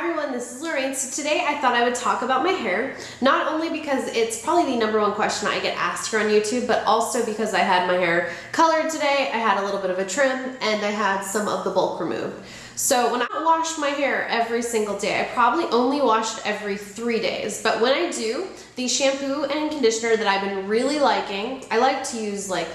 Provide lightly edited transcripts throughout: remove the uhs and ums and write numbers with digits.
everyone, this is Lorraine. So today I thought I would talk about my hair, not only because it's probably the #1 question I get asked here on YouTube, but also because I had my hair colored today, I had a little bit of a trim, and I had some of the bulk removed. So when I wash my hair every single day, I probably only washed every 3 days, but when I do, the shampoo and conditioner that I've been really liking, I like to use like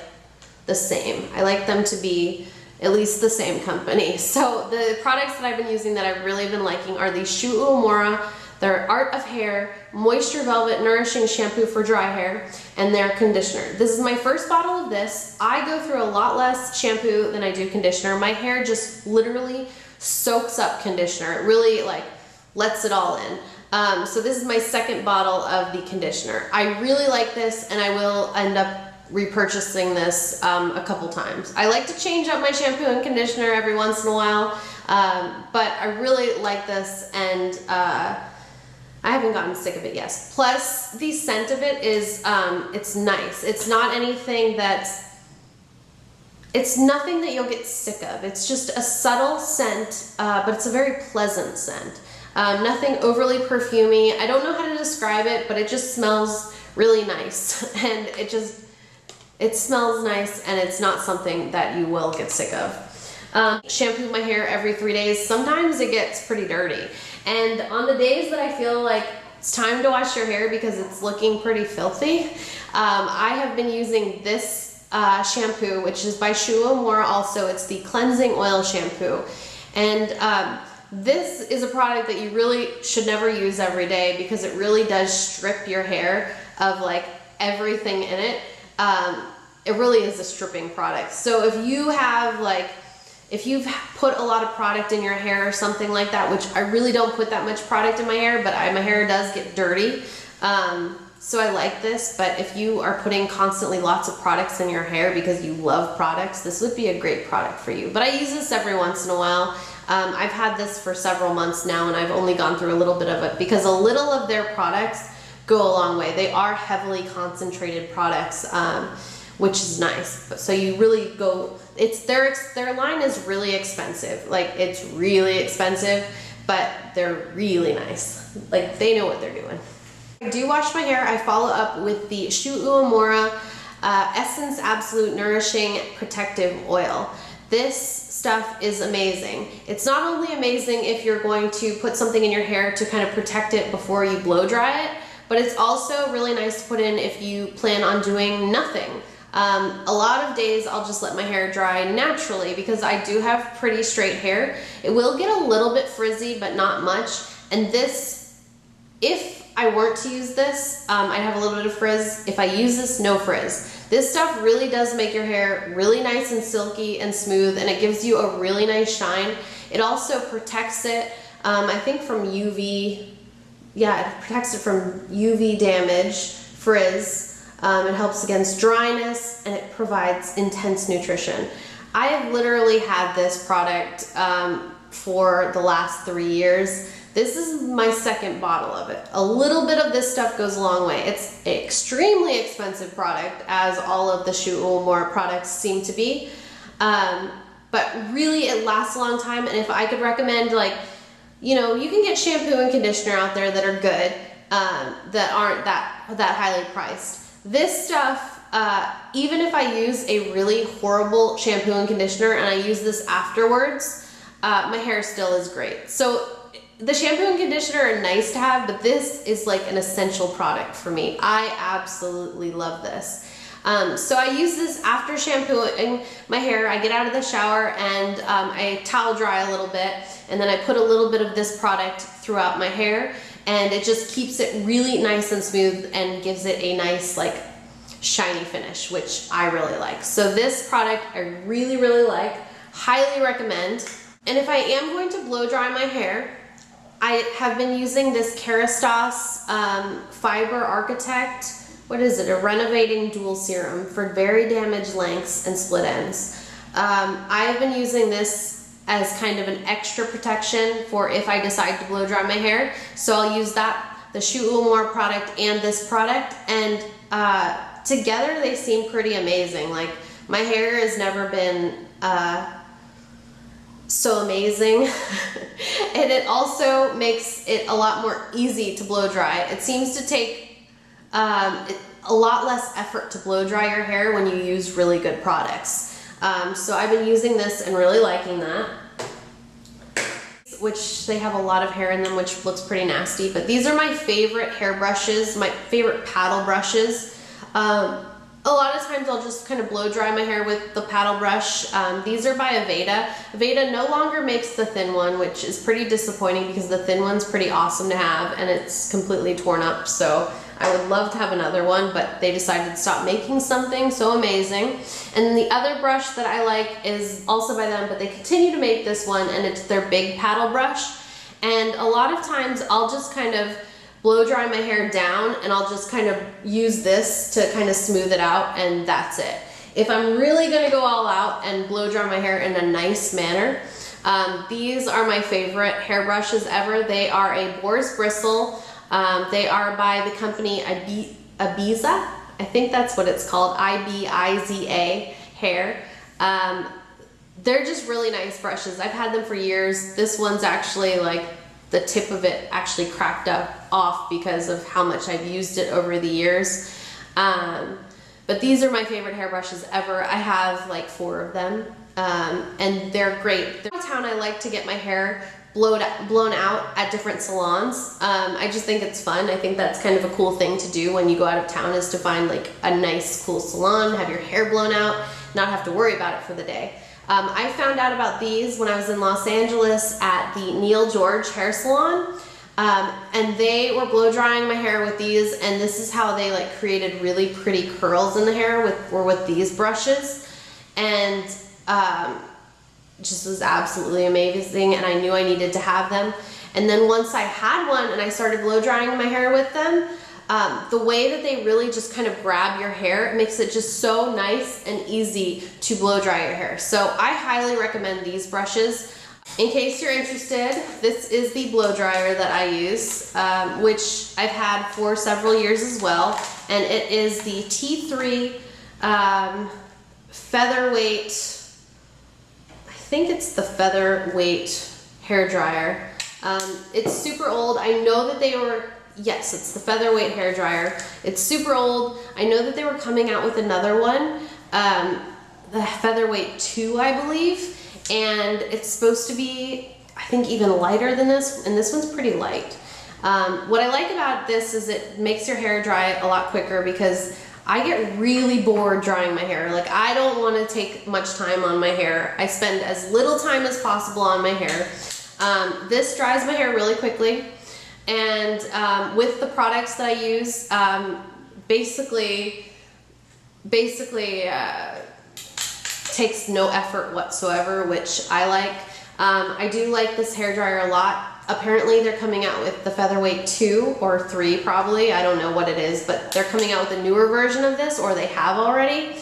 the same. I like them to be at least the same company. So the products that I've been using that I've really been liking are the Shampoo Conditioner, their Art of Hair Moisture Velvet Nourishing Shampoo for dry hair, and their conditioner. This is my first bottle of this. I go through a lot less shampoo than I do conditioner. My hair just literally soaks up conditioner. It really like lets it all in. So this is my second bottle of the conditioner. I really like this, and I will end up repurchasing this a couple times. I like to change up my shampoo and conditioner every once in a while, but I really like this, and I haven't gotten sick of it yet. Plus, the scent of it is, it's nice. It's not anything it's nothing that you'll get sick of. It's just a subtle scent, but it's a very pleasant scent. Nothing overly perfumey. I don't know how to describe it, but it just smells really nice, and it smells nice, and it's not something that you will get sick of. Shampoo my hair every 3 days. Sometimes it gets pretty dirty. And on the days that I feel like it's time to wash your hair because it's looking pretty filthy, I have been using this shampoo, which is by Shampoo Conditioner also. It's the Cleansing Oil Shampoo. And this is a product that you really should never use every day because it really does strip your hair of like everything in it. It really is a stripping product. So if you have if you've put a lot of product in your hair or something like that, which I really don't put that much product in my hair, but my hair does get dirty. So I like this, but if you are putting constantly lots of products in your hair because you love products, this would be a great product for you. But I use this every once in a while. I've had this for several months now, and I've only gone through a little bit of it because a little of their products go a long way. They are heavily concentrated products, which is nice. So you really go, their line is really expensive. Like, it's really expensive, but they're really nice. Like, they know what they're doing. I do wash my hair. I follow up with the Shampoo Conditioner Essence Absolute Nourishing Protective Oil. This stuff is amazing. It's not only amazing if you're going to put something in your hair to kind of protect it before you blow dry it, but it's also really nice to put in if you plan on doing nothing. A lot of days I'll just let my hair dry naturally because I do have pretty straight hair. It will get a little bit frizzy, but not much. And this, if I weren't to use this, I'd have a little bit of frizz. If I use this, no frizz. This stuff really does make your hair really nice and silky and smooth, and it gives you a really nice shine. It also protects it, I think from UV, yeah, it protects it from UV damage, frizz. It helps against dryness, and it provides intense nutrition. I have literally had this product for the last 3 years. This is my second bottle of it. A little bit of this stuff goes a long way. It's an extremely expensive product, as all of the Shampoo Conditioner products seem to be, but really it lasts a long time. And if I could recommend, like, you know, you can get shampoo and conditioner out there that are good, that aren't that highly priced. This stuff, even if I use a really horrible shampoo and conditioner and I use this afterwards, my hair still is great. So the shampoo and conditioner are nice to have, but this is like an essential product for me. I absolutely love this. So I use this after shampooing my hair. I get out of the shower and I towel dry a little bit, and then I put a little bit of this product throughout my hair, and it just keeps it really nice and smooth and gives it a nice like shiny finish, which I really like. So this product I really, really like, highly recommend. And if I am going to blow dry my hair, I have been using this Kerastase Fiber Architect, what is it, a renovating dual serum for very damaged lengths and split ends. I have been using this as kind of an extra protection for if I decide to blow dry my hair. So I'll use that, the Shampoo Conditioner product and this product, and together they seem pretty amazing. Like, my hair has never been so amazing. And it also makes it a lot more easy to blow dry. It seems to take a lot less effort to blow dry your hair when you use really good products. So I've been using this and really liking that. Which they have a lot of hair in them, which looks pretty nasty, but these are my favorite hair brushes, my favorite paddle brushes. A lot of times I'll just kind of blow dry my hair with the paddle brush. These are by Aveda. Aveda no longer makes the thin one, which is pretty disappointing because the thin one's pretty awesome to have and it's completely torn up. So I would love to have another one, but they decided to stop making something so amazing. And the other brush that I like is also by them, but they continue to make this one, and it's their big paddle brush. And a lot of times I'll just kind of blow dry my hair down and I'll just kind of use this to kind of smooth it out, and that's it. If I'm really gonna go all out and blow dry my hair in a nice manner, these are my favorite hair brushes ever. They are a boar's bristle. They are by the company Ibiza. I think that's what it's called, I-B-I-Z-A hair. They're just really nice brushes. I've had them for years. This one's actually like the tip of it actually cracked off because of how much I've used it over the years. But these are my favorite hair brushes ever. I have like 4 of them, and they're great. Downtown, I like to get my hair blown out at different salons. I just think it's fun. I think that's kind of a cool thing to do when you go out of town, is to find like a nice cool salon, have your hair blown out, not have to worry about it for the day. I found out about these when I was in Los Angeles at the Neil George hair salon, and they were blow drying my hair with these, and this is how they like created really pretty curls in the hair with these brushes, and just was absolutely amazing, and I knew I needed to have them. And then once I had one and I started blow drying my hair with them, the way that they really just kind of grab your hair, it makes it just so nice and easy to blow dry your hair. So I highly recommend these brushes. In case you're interested, this is the blow dryer that I use, which I've had for several years as well, and it is the T3 featherweight. I think it's the featherweight hair dryer. It's super old. I know that they were, yes, it's the featherweight hair dryer. It's super old. I know that they were coming out with another one, the featherweight 2, I believe, and it's supposed to be, I think, even lighter than this, and this one's pretty light. What I like about this is it makes your hair dry a lot quicker, because I get really bored drying my hair. Like, I don't want to take much time on my hair. I spend as little time as possible on my hair. This dries my hair really quickly, and with the products that I use, basically takes no effort whatsoever, which I like. I do like this hair dryer a lot. Apparently they're coming out with the featherweight 2 or 3 probably, I don't know what it is, but they're coming out with a newer version of this, or they have already,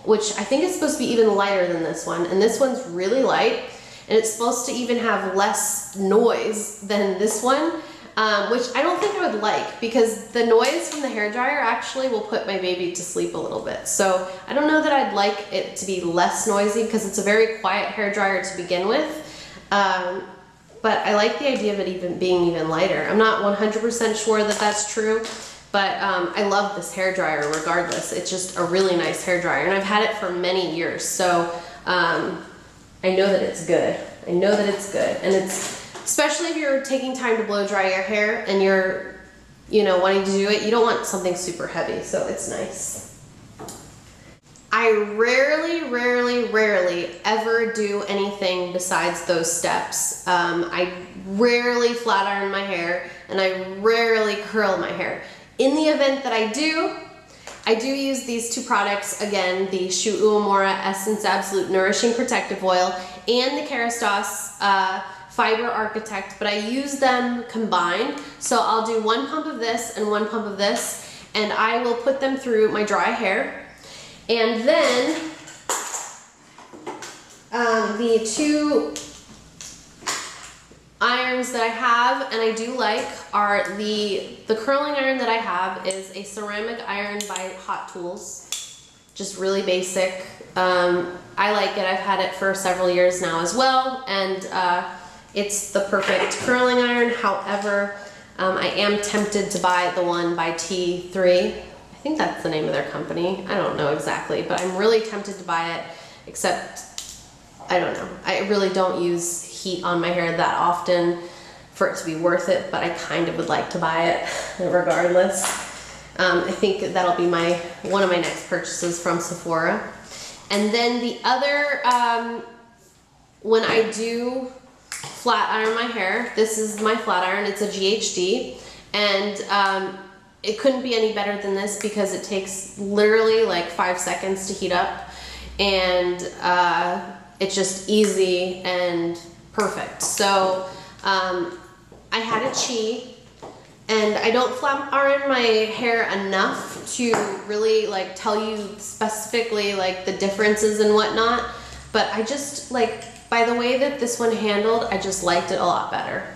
which I think is supposed to be even lighter than this one, and this one's really light, and it's supposed to even have less noise than this one, which I don't think I would like, because the noise from the hair dryer actually will put my baby to sleep a little bit. So I don't know that I'd like it to be less noisy, because it's a very quiet hair dryer to begin with. But I like the idea of it even being even lighter. I'm not 100% sure that that's true, but I love this hair dryer regardless. It's just a really nice hair dryer, and I've had it for many years, so I know that it's good. I know that it's good, and it's, especially if you're taking time to blow dry your hair and you're, you know, wanting to do it, you don't want something super heavy, so it's nice. I rarely ever do anything besides those steps. I rarely flat iron my hair, and I rarely curl my hair. In the event that I do use these 2 products, again, the Shu Uemura Essence Absolute Nourishing Protective Oil and the Kerastase Fiber Architect, but I use them combined. So I'll do 1 pump of this and 1 pump of this, and I will put them through my dry hair. And then the 2 irons that I have, and I do like, are the curling iron that I have is a ceramic iron by Hot Tools. just really basic. I like it. I've had it for several years now as well, and it's the perfect curling iron. However, I am tempted to buy the one by T3. I think that's the name of their company. I don't know exactly, but I'm really tempted to buy it, except I don't know. I really don't use heat on my hair that often for it to be worth it, but I kind of would like to buy it regardless. I think that'll be one of my next purchases from Sephora. And then the other, when I do flat iron my hair, this is my flat iron. It's a GHD, and it couldn't be any better than this because it takes literally like 5 seconds to heat up, and it's just easy and perfect. So I had a Chi, and I don't flat iron my hair enough to really like tell you specifically like the differences and whatnot, but I just like, by the way that this one handled, I just liked it a lot better.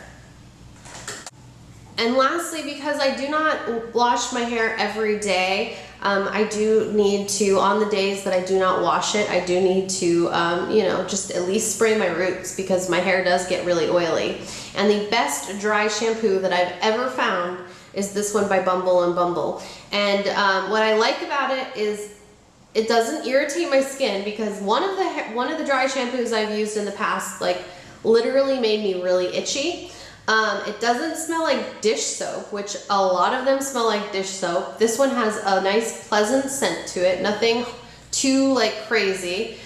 And lastly, because I do not wash my hair every day, I do need to, on the days that I do not wash it, I do need to, you know, just at least spray my roots because my hair does get really oily. And the best dry shampoo that I've ever found is this one by Bumble & Bumble. And what I like about it is it doesn't irritate my skin, because one of the dry shampoos I've used in the past like literally made me really itchy. It doesn't smell like dish soap, which a lot of them smell like dish soap. This one has a nice pleasant scent to it, nothing too like crazy.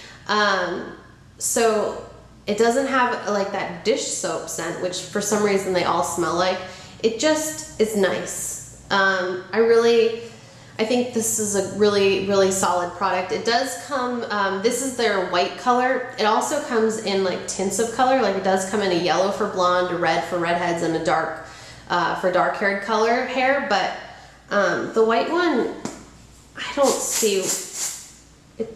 So it doesn't have like that dish soap scent, which for some reason they all smell like. It just is nice. I think this is a really, really solid product. It does come, this is their white color. It also comes in like tints of color. Like it does come in a yellow for blonde, a red for redheads, and a dark for dark haired color hair. But the white one, I don't see it.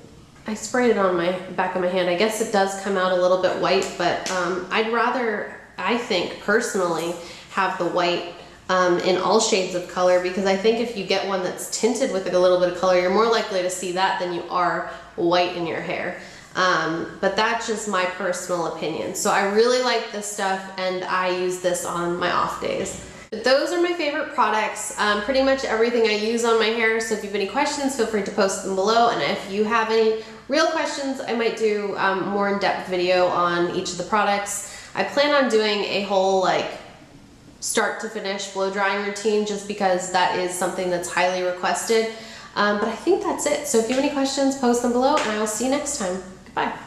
I sprayed it on my back of my hand. I guess it does come out a little bit white, but I'd rather, I think personally, have the white in all shades of color, because I think if you get one that's tinted with a little bit of color, you're more likely to see that than you are white in your hair. But that's just my personal opinion. So I really like this stuff, and I use this on my off days. But those are my favorite products, pretty much everything I use on my hair. So if you have any questions, feel free to post them below. And if you have any real questions, I might do more in-depth video on each of the products. I plan on doing a whole like start to finish blow drying routine, just because that is something that's highly requested. But I think that's it. So if you have any questions, post them below, and I will see you next time. Goodbye.